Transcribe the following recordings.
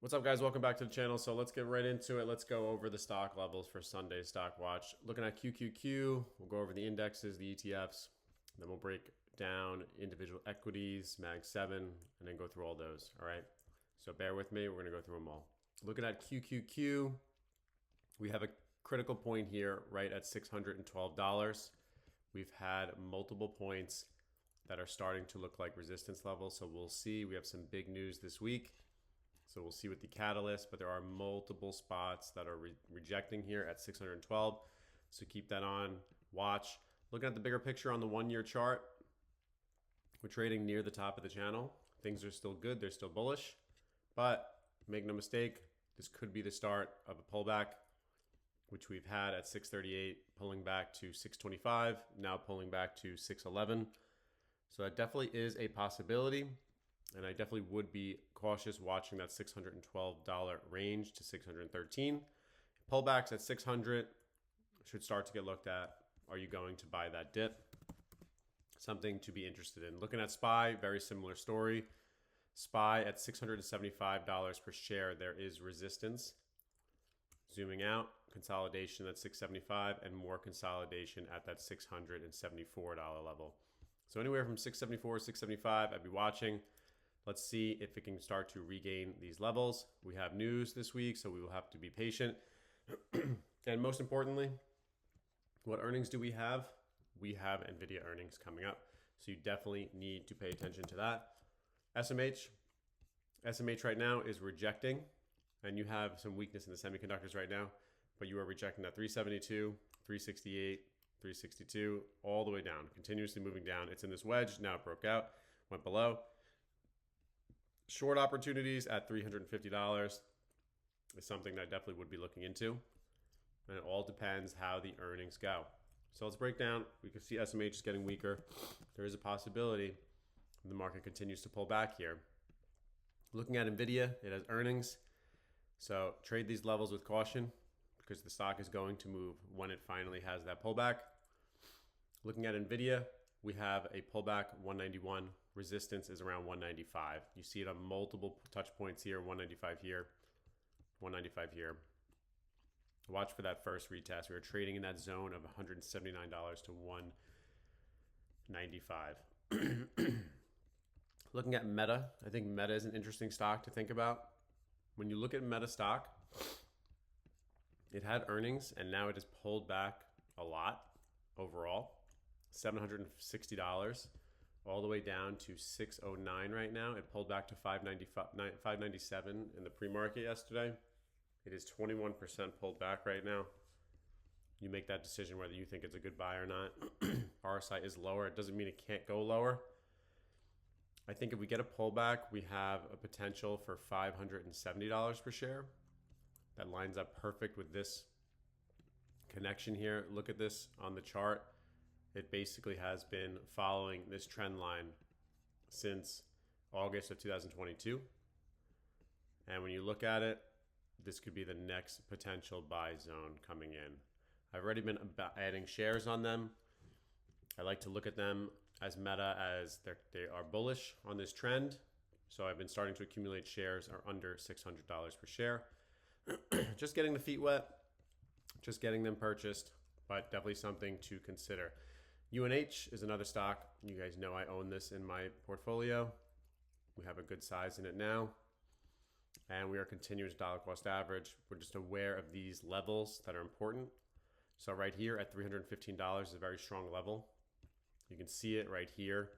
What's up, guys? Welcome back to the channel. So let's get right into it. Let's go over the stock levels for Sunday's stock watch. Looking at QQQ, we'll go over the indexes, the ETFs, then we'll break down individual equities, Mag 7, and then go through all those. All right. So bear with me. We're going to go through them all. Looking at QQQ, we have a critical point here right at $612. We've had multiple points that are starting to look like resistance levels. So we'll see. We have some big news this week. So we'll see what the catalyst, but there are multiple spots that are rejecting here at 612. So keep that on watch. Looking at the bigger picture on the 1-year chart, we're trading near the top of the channel. Things are still good. They're still bullish, but make no mistake, this could be the start of a pullback, which we've had at 638, pulling back to 625, now pulling back to 611. So that definitely is a possibility. And I definitely would be cautious watching that $612 range to $613. Pullbacks at 600 should start to get looked at. Are you going to buy that dip? Something to be interested in. Looking at SPY, very similar story. SPY at $675 per share, there is resistance. Zooming out, consolidation at $675 and more consolidation at that $674 level. So anywhere from $674, $675, I'd be watching. Let's see if it can start to regain these levels. We have news this week, so we will have to be patient. And most importantly, what earnings do we have? We have NVIDIA earnings coming up. So you definitely need to pay attention to that. SMH right now is rejecting, and you have some weakness in the semiconductors right now, but you are rejecting that 372, 368, 362, all the way down, continuously moving down. It's in this wedge. Now it broke out, went below. Short opportunities at $350 is something that I definitely would be looking into. And it all depends how the earnings go. So let's break down. We can see SMH is getting weaker. There is a possibility the market continues to pull back here. Looking at NVIDIA, it has earnings. So trade these levels with caution because the stock is going to move when it finally has that pullback. Looking at NVIDIA, we have a pullback 191. Resistance is around 195. You see it on multiple touch points here, 195 here, 195 here. Watch for that first retest. We were trading in that zone of $179 to 195. Looking at Meta, I think Meta is an interesting stock to think about. When you look at Meta stock, it had earnings and now it has pulled back a lot overall. $760 all the way down to 609 right now. It pulled back to 597 in the pre-market yesterday. It is 21% pulled back right now. You make that decision whether you think it's a good buy or not. RSI is lower. It doesn't mean it can't go lower. I think if we get a pullback, we have a potential for $570 per share. That lines up perfect with this connection here. Look at this on the chart. It basically has been following this trend line since August of 2022. And when you look at it, this could be the next potential buy zone coming in. I've already been adding shares on them. I like to look at them as Meta as they are bullish on this trend. So I've been starting to accumulate shares are under $600 per share. Just getting the feet wet, just getting them purchased, but definitely something to consider. UNH is another stock. You guys know I own this in my portfolio. We have a good size in it now. And we are continuous dollar cost average. We're just aware of these levels that are important. So right here at $315 is a very strong level. You can see it right here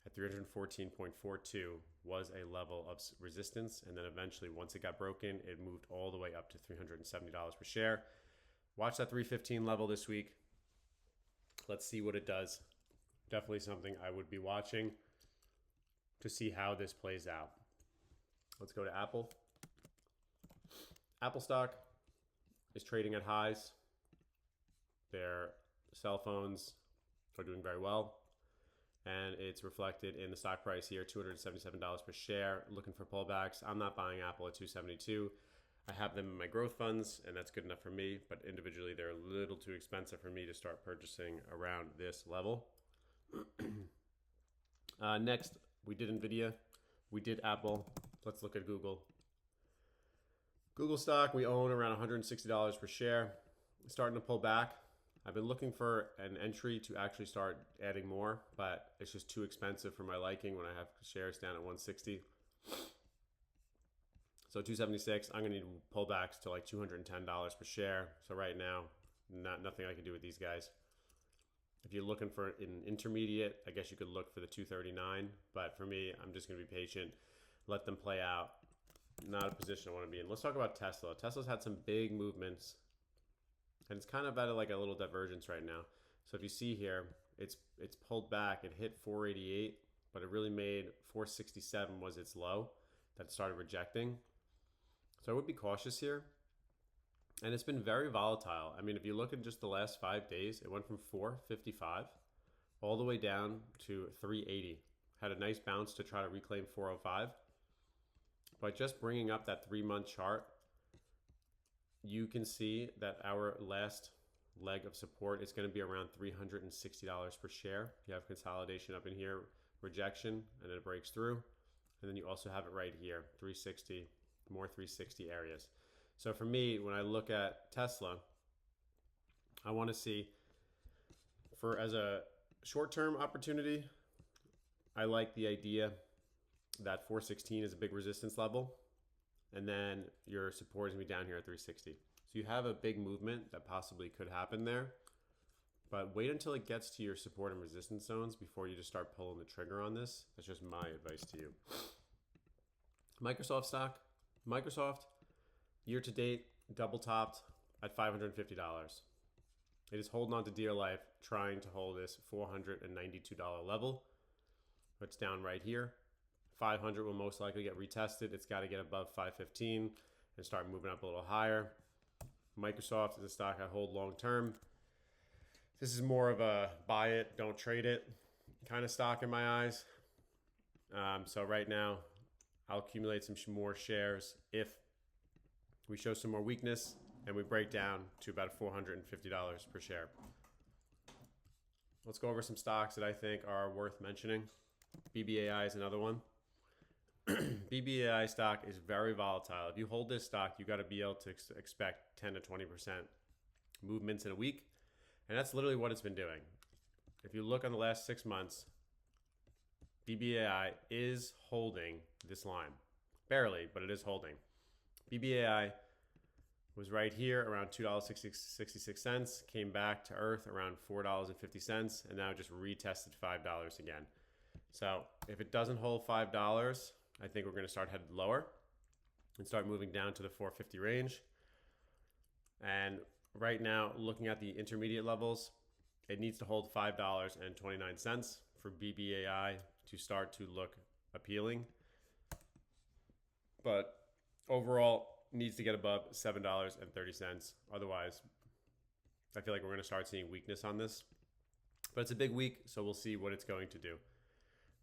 at 314.42 was a level of resistance. And then eventually, once it got broken, it moved all the way up to $370 per share. Watch that 315 level this week. Let's see what it does. Definitely something I would be watching to see how this plays out. Let's go to Apple. Apple stock is trading at highs. Their cell phones are doing very well. And it's reflected in the stock price here, $277 per share. Looking for pullbacks. I'm not buying Apple at $272. I have them in my growth funds, and that's good enough for me. But individually, they're a little too expensive for me to start purchasing around this level. Next, we did NVIDIA. We did Apple. Let's look at Google. Google stock, we own around $160 per share. It's starting to pull back. I've been looking for an entry to actually start adding more, but it's just too expensive for my liking when I have shares down at 160. So 276, I'm going to need pullbacks to like $210 per share. So right now, nothing I can do with these guys. If you're looking for an intermediate, I guess you could look for the 239. But for me, I'm just going to be patient, let them play out. Not a position I want to be in. Let's talk about Tesla. Tesla's had some big movements, and it's kind of at like a little divergence right now. So if you see here, it's pulled back. It hit 488, but it really made 467 was its low that it started rejecting. So I would be cautious here. And it's been very volatile. I mean, if you look at just the last 5 days, it went from 455 all the way down to 380. Had a nice bounce to try to reclaim 405. By just bringing up that 3-month chart, you can see that our last leg of support is going to be around $360 per share. You have consolidation up in here, rejection, and then it breaks through. And then you also have it right here, 360, more 360 areas. So for me, when I look at Tesla, I want to see, as a short-term opportunity, I like the idea that 416 is a big resistance level, and then your support is going to be down here at 360. So you have a big movement that possibly could happen there, but wait until it gets to your support and resistance zones before you just start pulling the trigger on this. That's just my advice to you. Microsoft stock. Microsoft, year to date, double topped at $550. It is holding on to dear life, trying to hold this $492 level. It's down right here. 500 will most likely get retested. It's got to get above 515 and start moving up a little higher. Microsoft is a stock I hold long term. This is more of a buy it, don't trade it kind of stock in my eyes. So right now, I'll accumulate some more shares if we show some more weakness and we break down to about $450 per share. Let's go over some stocks that I think are worth mentioning. BBAI is another one. BBAI stock is very volatile. If you hold this stock, you got to be able to expect 10 to 20% movements in a week. And that's literally what it's been doing. If you look on the last 6 months, BBAI is holding this line. Barely, but it is holding. BBAI was right here around $2.66, came back to earth around $4.50, and now just retested $5 again. So if it doesn't hold $5, I think we're going to start headed lower and start moving down to the 450 range. And right now, looking at the intermediate levels, it needs to hold $5.29 for BBAI to start to look appealing. But overall, needs to get above $7.30. Otherwise, I feel like we're going to start seeing weakness on this. But it's a big week, so we'll see what it's going to do.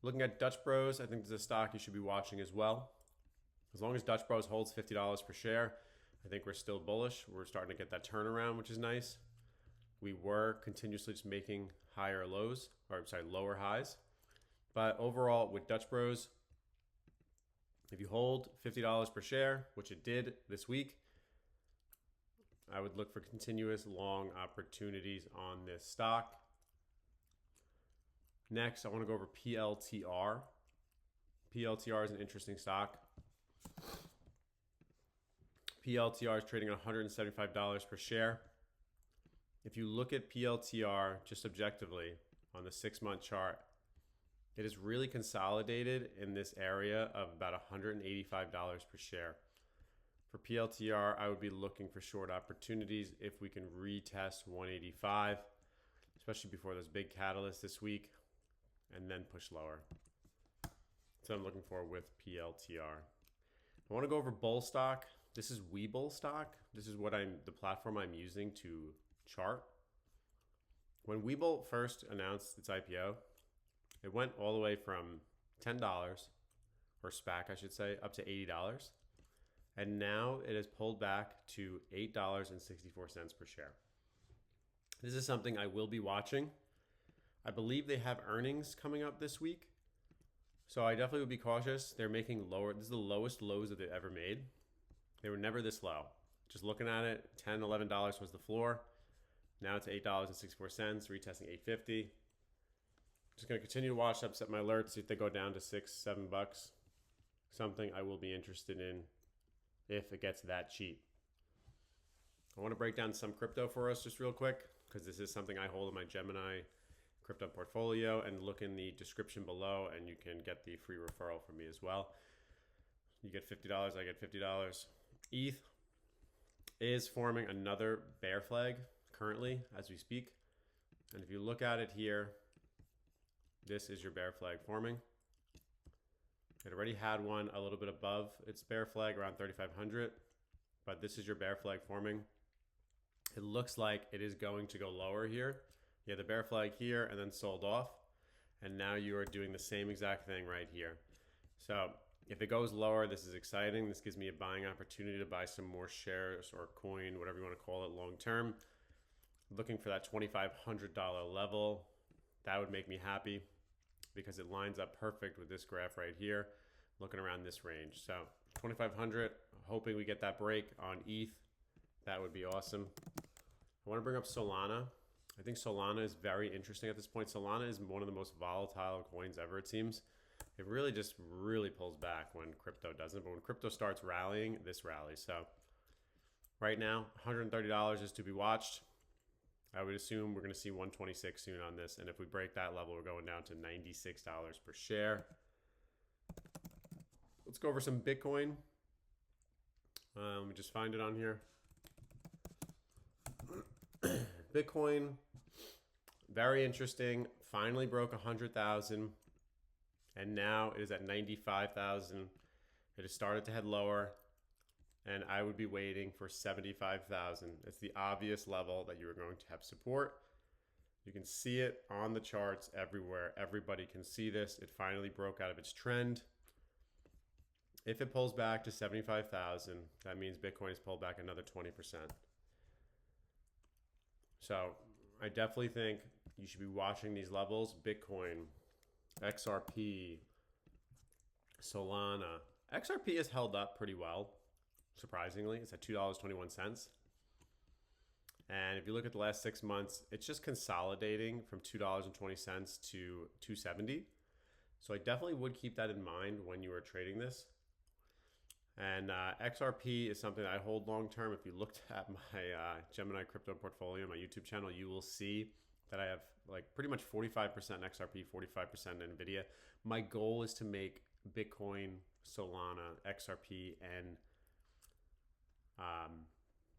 Looking at Dutch Bros, I think there's a stock you should be watching as well. As long as Dutch Bros holds $50 per share, I think we're still bullish. We're starting to get that turnaround, which is nice. We were continuously just making lower highs. But overall, with Dutch Bros, if you hold $50 per share, which it did this week, I would look for continuous long opportunities on this stock. Next, I want to go over PLTR. PLTR is an interesting stock. PLTR is trading at $175 per share. If you look at PLTR just objectively on the 6-month chart, it is really consolidated in this area of about $185 per share. For PLTR, I would be looking for short opportunities if we can retest 185, especially before those big catalysts this week, and then push lower. So I'm looking for with PLTR. I want to go over Bull stock. This is Webull stock. This is the platform I'm using to chart. When Webull first announced its IPO, it went all the way from $10, or SPAC I should say, up to $80. And now it has pulled back to $8.64 per share. This is something I will be watching. I believe they have earnings coming up this week. So I definitely would be cautious. They're making lower. This is the lowest lows that they've ever made. They were never this low. Just looking at it, $10, $11 was the floor. Now it's $8.64, retesting $8.50. Just gonna continue to watch, set my alerts, see if they go down to $6, $7. Something I will be interested in if it gets that cheap. I want to break down some crypto for us just real quick, because this is something I hold in my Gemini crypto portfolio, and look in the description below and you can get the free referral from me as well. You get $50, I get $50. ETH is forming another bear flag currently as we speak. And if you look at it here, this is your bear flag forming. It already had one a little bit above its bear flag around 3,500, but this is your bear flag forming. It looks like it is going to go lower here. You had the bear flag here and then sold off. And now you are doing the same exact thing right here. So if it goes lower, this is exciting. This gives me a buying opportunity to buy some more shares or coin, whatever you want to call it, long term. Looking for that $2,500 level. That would make me happy because it lines up perfect with this graph right here, looking around this range. So 2,500, hoping we get that break on ETH. That would be awesome. I want to bring up Solana. I think Solana is very interesting at this point. Solana is one of the most volatile coins ever, it seems. It really just pulls back when crypto doesn't. But when crypto starts rallying, this rallies. So right now, $130 is to be watched. I would assume we're going to see 126 soon on this. And if we break that level, we're going down to $96 per share. Let's go over some Bitcoin. Let me just find it on here. Bitcoin, very interesting. Finally broke 100,000. And now it is at 95,000. It has started to head lower. And I would be waiting for 75,000. It's the obvious level that you are going to have support. You can see it on the charts everywhere. Everybody can see this. It finally broke out of its trend. If it pulls back to 75,000, that means Bitcoin has pulled back another 20%. So I definitely think you should be watching these levels. Bitcoin, XRP, Solana. XRP has held up pretty well, surprisingly. It's at $2.21. And if you look at the last 6 months, it's just consolidating from $2.20 to $2.70. So I definitely would keep that in mind when you are trading this. And XRP is something that I hold long term. If you looked at my Gemini crypto portfolio, my YouTube channel, you will see that I have like pretty much 45% XRP, 45% NVIDIA. My goal is to make Bitcoin, Solana, XRP, and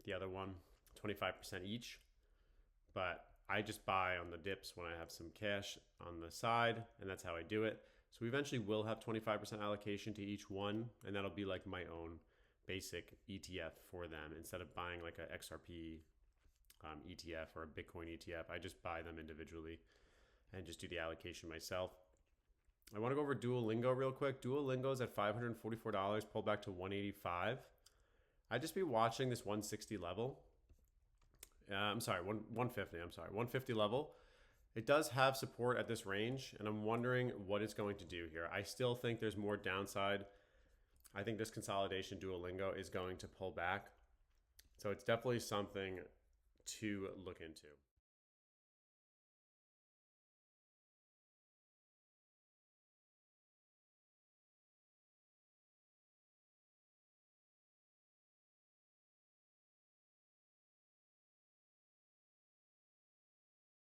the other one 25% each. But I just buy on the dips when I have some cash on the side, and that's how I do it. So we eventually will have 25% allocation to each one, and that'll be like my own basic ETF for them. Instead of buying like a XRP ETF or a Bitcoin ETF, I just buy them individually and just do the allocation myself. I want to go over Duolingo real quick. Duolingo's at $544, pulled back to $185. I'd just be watching this 160 level. I'm sorry, 150. I'm sorry, 150 level. It does have support at this range, and I'm wondering what it's going to do here. I still think there's more downside. I think this consolidation Duolingo is going to pull back. So it's definitely something to look into.